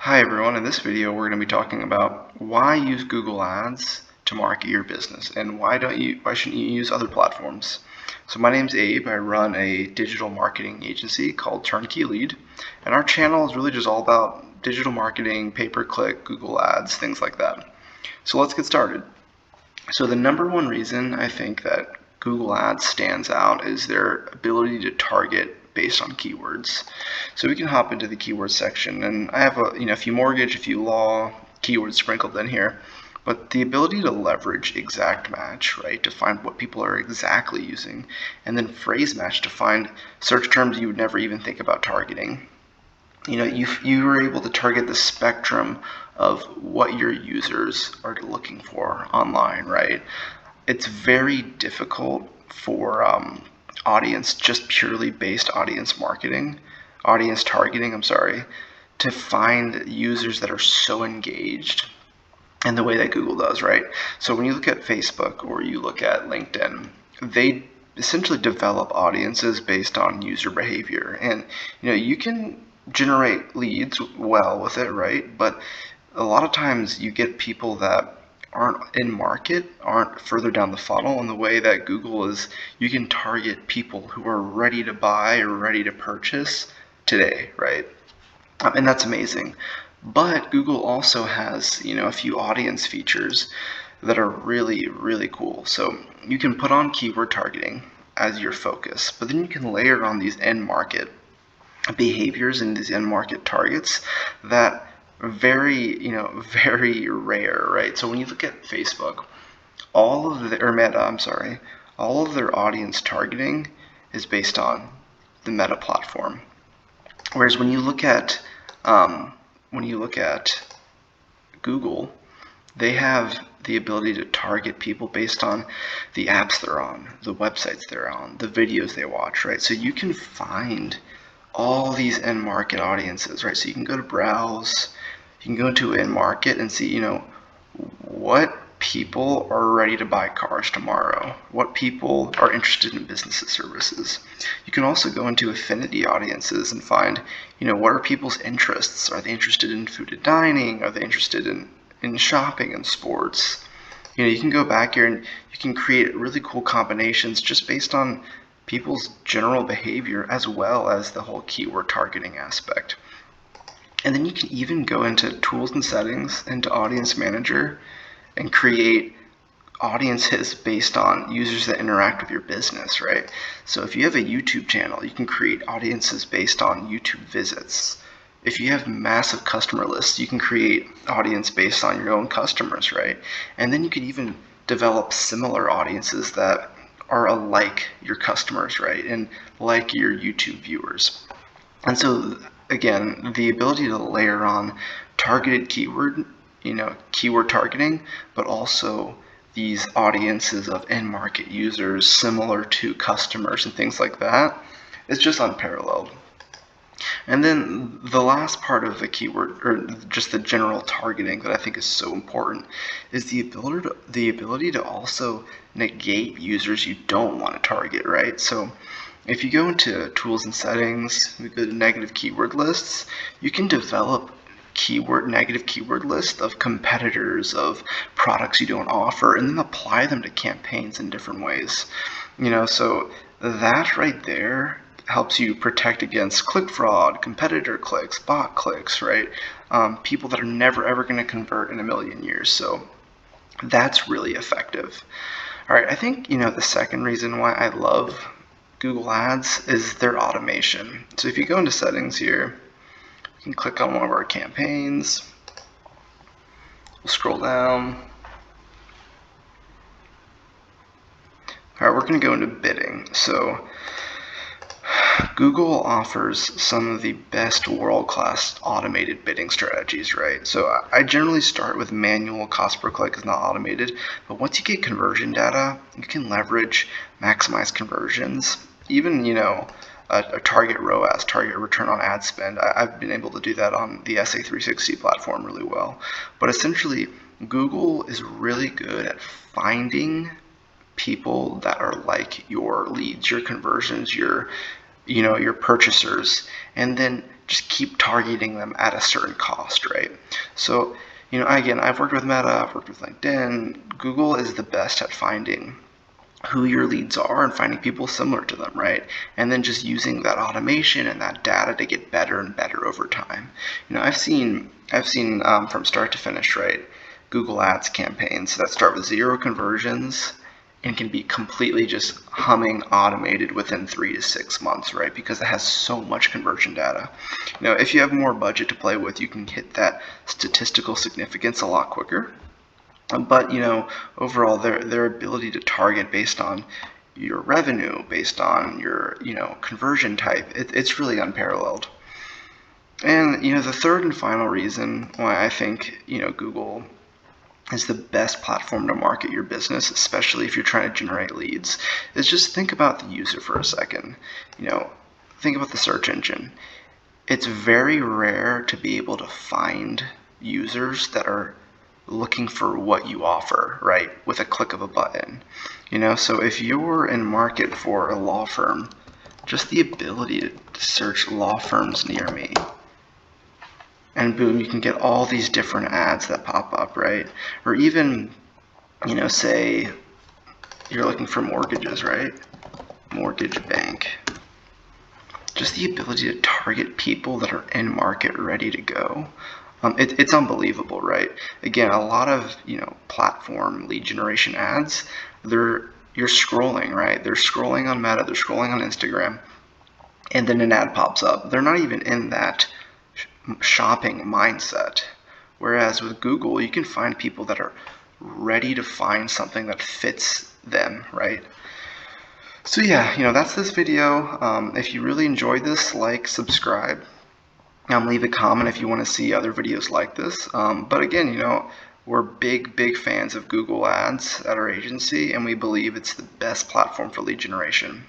Hi everyone, in this video we're going to be talking about why use Google Ads to market your business and why shouldn't you use other platforms. So my name's Abe. I run a digital marketing agency called Turnkey Lead, and our channel is really just all about digital marketing, pay-per-click, Google Ads, things like that. So let's get started. So the number one reason I think that Google Ads stands out is their ability to target based on keywords. So we can hop into the keyword section, and I have a few mortgage, a few law keywords sprinkled in here. But the ability to leverage exact match, right, to find what people are exactly using, and then phrase match to find search terms you would never even think about targeting. You were able to target the spectrum of what your users are looking for online, right? It's very difficult for just purely based audience targeting, to find users that are so engaged in the way that Google does, right? So when you look at Facebook or you look at LinkedIn, they essentially develop audiences based on user behavior. And you can generate leads well with it, right? But a lot of times you get people that aren't in market, aren't further down the funnel. In the way that Google is, you can target people who are ready to buy or ready to purchase today, right? And that's amazing. But Google also has, a few audience features that are really, really cool. So you can put on keyword targeting as your focus, but then you can layer on these end market behaviors and these end market targets that are very rare, right? So when you look at Facebook, all of their audience targeting is based on the Meta platform. Whereas when you look at Google, they have the ability to target people based on the apps they're on, the websites they're on, the videos they watch, right? So you can find all these end market audiences, right? So you can go to browse, you can go to end market and see, what people are ready to buy cars tomorrow, what people are interested in business services. You can also go into affinity audiences and find, what are people's interests? Are they interested in food and dining? Are they interested in shopping and sports? You can go back here and you can create really cool combinations just based on people's general behavior as well as the whole keyword targeting aspect. And then you can even go into tools and settings, into audience manager, and create audiences based on users that interact with your business, right? So if you have a YouTube channel, you can create audiences based on YouTube visits. If you have massive customer lists, you can create audience based on your own customers, right? And then you can even develop similar audiences that are alike your customers, right? And like your YouTube viewers. And so again, the ability to layer on targeted keyword targeting, but also these audiences of end market users similar to customers and things like that is just unparalleled. And then the last part of the keyword, or just the general targeting that I think is so important, is the ability to also negate users you don't want to target, right? So if you go into tools and settings, we go to negative keyword lists, you can develop negative keyword list of competitors, of products you don't offer, and then apply them to campaigns in different ways. So that right there helps you protect against click fraud, competitor clicks, bot clicks, right? People that are never ever going to convert in a million years. So that's really effective. All right, I think the second reason why I love Google Ads is their automation. So if you go into settings here, you can click on one of our campaigns. We'll scroll down. All right, we're going to go into bidding. So Google offers some of the best world-class automated bidding strategies, right? So I generally start with manual. Cost per click is not automated, but once you get conversion data, you can leverage maximize conversions. Even, a target ROAS, target return on ad spend. I've been able to do that on the SA360 platform really well. But essentially, Google is really good at finding people that are like your leads, your conversions, your purchasers, and then just keep targeting them at a certain cost, right? So, again, I've worked with Meta, I've worked with LinkedIn. Google is the best at finding who your leads are and finding people similar to them, right? And then just using that automation and that data to get better and better over time. I've seen from start to finish, right? Google Ads campaigns that start with 0 conversions and can be completely just humming automated within 3 to 6 months, right? Because it has so much conversion data. If you have more budget to play with, you can hit that statistical significance a lot quicker. But overall, their ability to target based on your revenue, based on your conversion type, it's really unparalleled. And the third and final reason why I think Google is the best platform to market your business, especially if you're trying to generate leads, is just think about the user for a second. Think about the search engine. It's very rare to be able to find users that are looking for what you offer, right, with a click of a button. So if you're in market for a law firm, just the ability to search law firms near me, and boom, you can get all these different ads that pop up, right? Or even, say you're looking for mortgages, right? Mortgage bank. Just the ability to target people that are in market ready to go. It's unbelievable, right? Again, a lot of platform lead generation ads, you're scrolling, right? They're scrolling on Meta, they're scrolling on Instagram, and then an ad pops up. They're not even in that shopping mindset. Whereas with Google, you can find people that are ready to find something that fits them, right? So yeah, that's this video. If you really enjoyed this, like, subscribe. Leave a comment if you want to see other videos like this. But again, we're big fans of Google Ads at our agency, and we believe it's the best platform for lead generation.